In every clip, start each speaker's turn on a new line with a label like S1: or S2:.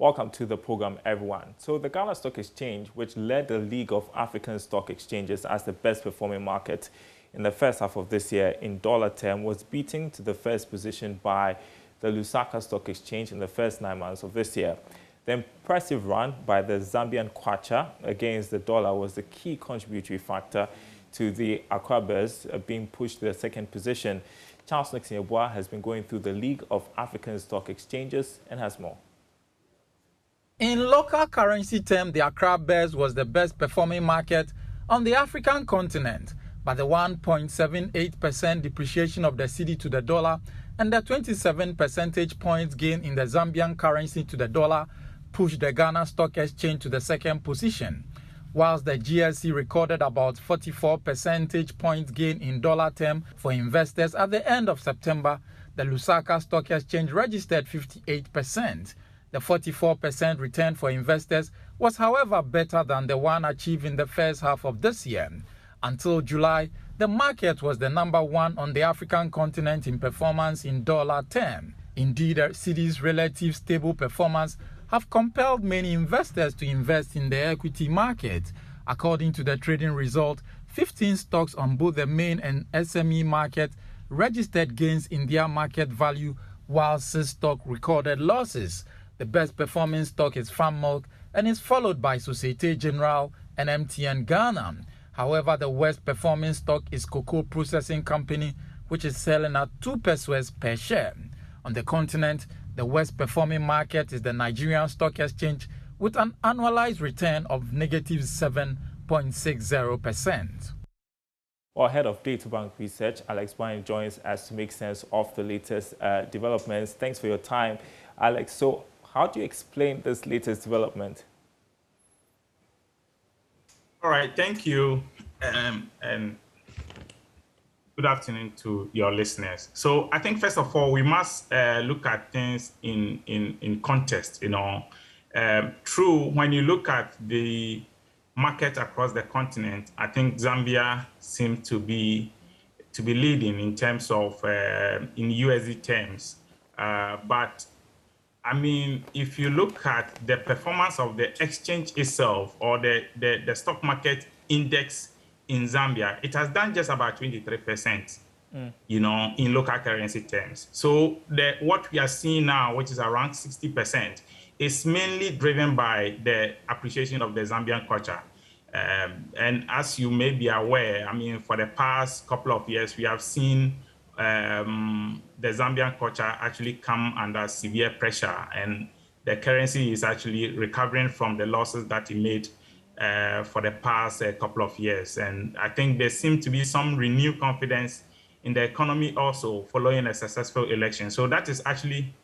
S1: Welcome to the program, everyone. So the Ghana Stock Exchange, which led the League of African Stock Exchanges as the best performing market in the first half of this year in dollar term, was beaten to the first position by the Lusaka Stock Exchange in the first 9 months of this year. The impressive run by the Zambian kwacha against the dollar was the key contributory factor to the Accra Bears being pushed to the second position. Charles Nixon Yeboah has been going through the League of African Stock Exchanges and has more.
S2: In local currency terms, the Accra Bears was the best performing market on the African continent, but the 1.78% depreciation of the cedi to the dollar and the 27 percentage points gain in the Zambian currency to the dollar pushed the Ghana Stock Exchange to the second position, whilst the GSE recorded about 44 percentage points gain in dollar term for investors at the end of September. The Lusaka Stock Exchange registered 58%. The 44% return for investors was, however, better than the one achieved in the first half of this year. Until July, the market was the number one on the African continent in performance in dollar terms. Indeed, the cedi's relative stable performance have compelled many investors to invest in the equity market. According to the trading result, 15 stocks on both the main and SME market registered gains in their market value, while 6 stocks recorded losses. The best performing stock is Farm Milk and is followed by Societe Generale and MTN Ghana. However, the worst performing stock is Cocoa Processing Company, which is selling at 2 pesos per share. On the continent, the worst performing market is the Nigerian Stock Exchange with an annualized return of negative 7.60%.
S1: Well, head of Data Bank Research, Alex Wine, joins us to make sense of the latest developments. Thanks for your time, Alex. So how do you explain this latest development?
S3: All right, thank you, and good afternoon to your listeners. So I think, first of all, we must look at things in context. True, when you look at the market across the continent, I think Zambia seems to be leading in terms of in USD terms, but I mean, if you look at the performance of the exchange itself or the stock market index in Zambia, it has done just about 23%, in local currency terms. So what we are seeing now, which is around 60%, is mainly driven by the appreciation of the Zambian kwacha. And as you may be aware, I mean, for the past couple of years, we have seen the Zambian kwacha actually come under severe pressure, and the currency is actually recovering from the losses that it made for the past couple of years. And I think there seems to be some renewed confidence in the economy also following a successful election. So that is actually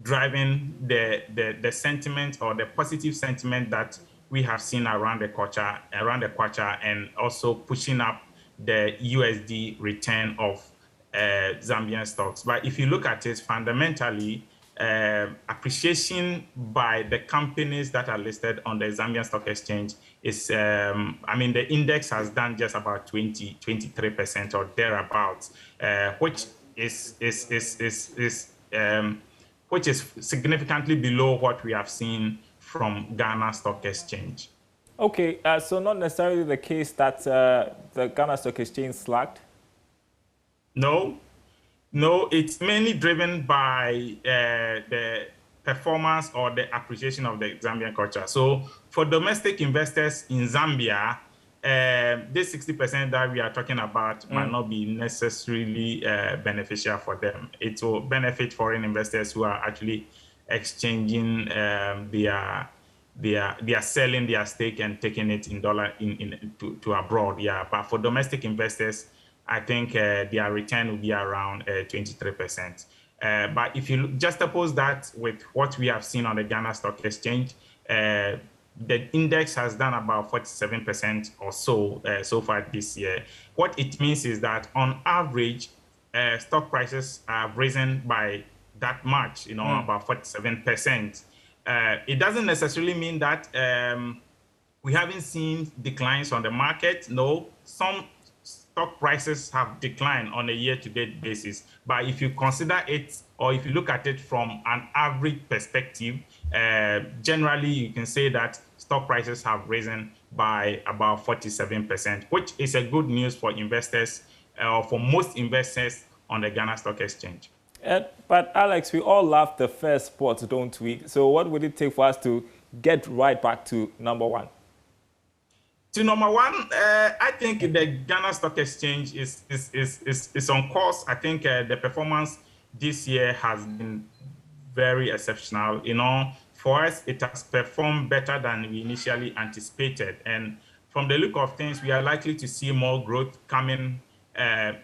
S3: driving the sentiment or the positive sentiment that we have seen around the kwacha, and also pushing up the USD return of Zambian stocks. But if you look at it fundamentally, appreciation by the companies that are listed on the Zambian Stock Exchange is, I mean, the index has done just about 23% or thereabouts, which is significantly below what we have seen from Ghana Stock Exchange.
S1: Okay, so not necessarily the case that the Ghana Stock Exchange slacked?
S3: No, it's mainly driven by the performance or the appreciation of the Zambian kwacha. So for domestic investors in Zambia, this 60% that we are talking about might not be necessarily beneficial for them. It will benefit foreign investors who are actually exchanging they are selling their stake and taking it in dollar to abroad. Yeah, but for domestic investors, I think their return will be around 23%. But if you juxtapose that with what we have seen on the Ghana Stock Exchange, the index has done about 47% or so so far this year. What it means is that on average, stock prices have risen by that much, about 47%. It doesn't necessarily mean that we haven't seen declines on the market. No, some stock prices have declined on a year-to-date basis. But if you consider it, or if you look at it from an average perspective, generally you can say that stock prices have risen by about 47%, which is a good news for investors, for most investors on the Ghana Stock Exchange.
S1: But Alex, we all love the first spot, don't we? So what would it take for us to get right back to number one?
S3: To number one, I think the Ghana Stock Exchange is on course. I think the performance this year has been very exceptional. You know, for us, it has performed better than we initially anticipated. And from the look of things, we are likely to see more growth coming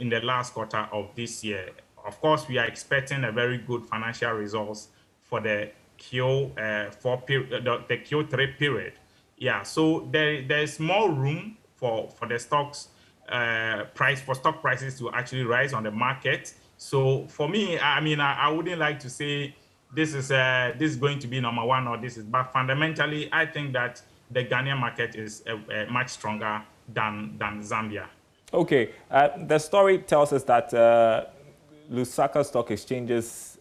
S3: in the last quarter of this year. Of course, we are expecting a very good financial results for the Q4 period, the Q3 period. Yeah, so there's more room for the stocks stock prices to actually rise on the market. So for me, I mean, I wouldn't like to say this is going to be number one or this is, but fundamentally, I think that the Ghanaian market is much stronger than Zambia.
S1: Okay, the story tells us that Lusaka Stock Exchange's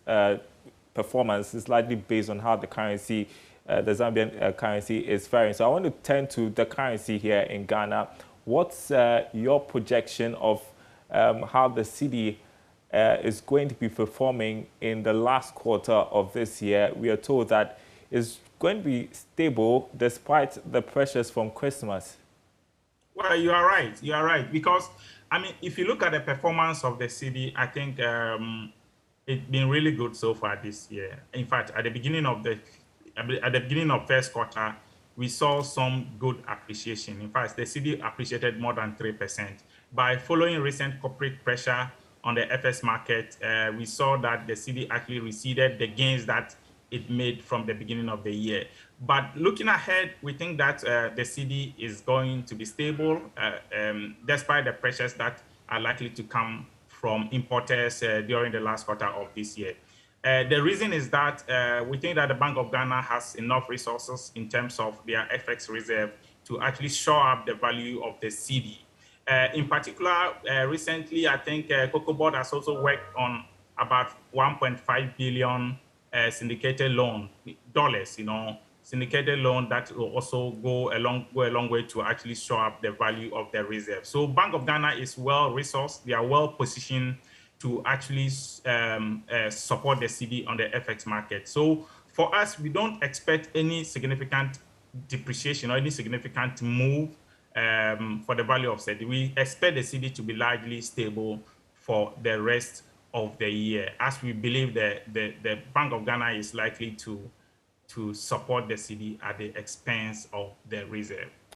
S1: performance is likely based on how the currency, the Zambian currency is faring. So I want to turn to the currency here in Ghana. What's your projection of how the cedi is going to be performing in the last quarter of this year? We are told that it's going to be stable despite the pressures from Christmas.
S3: Well, you are right. You are right. Because, I mean, if you look at the performance of the cedi, I think it's been really good so far this year. In fact, at the beginning of first quarter, we saw some good appreciation. In fact, the cedi appreciated more than 3%. By following recent corporate pressure on the FS market, we saw that the cedi actually receded the gains that it made from the beginning of the year. But looking ahead, we think that the cedi is going to be stable despite the pressures that are likely to come from importers during the last quarter of this year. The reason is that we think that the Bank of Ghana has enough resources in terms of their FX reserve to actually shore up the value of the cedi. In particular, recently, I think Cocoa Board has also worked on about 1.5 billion syndicated loan dollars, syndicated loan that will also go a long way to actually show up the value of the reserve. So Bank of Ghana is well resourced. They are well positioned to actually support the cedi on the FX market. So for us, we don't expect any significant depreciation or any significant move for the value of cedi. We expect the cedi to be largely stable for the rest of the year, as we believe the Bank of Ghana is likely to support the cedi at the expense of the reserve.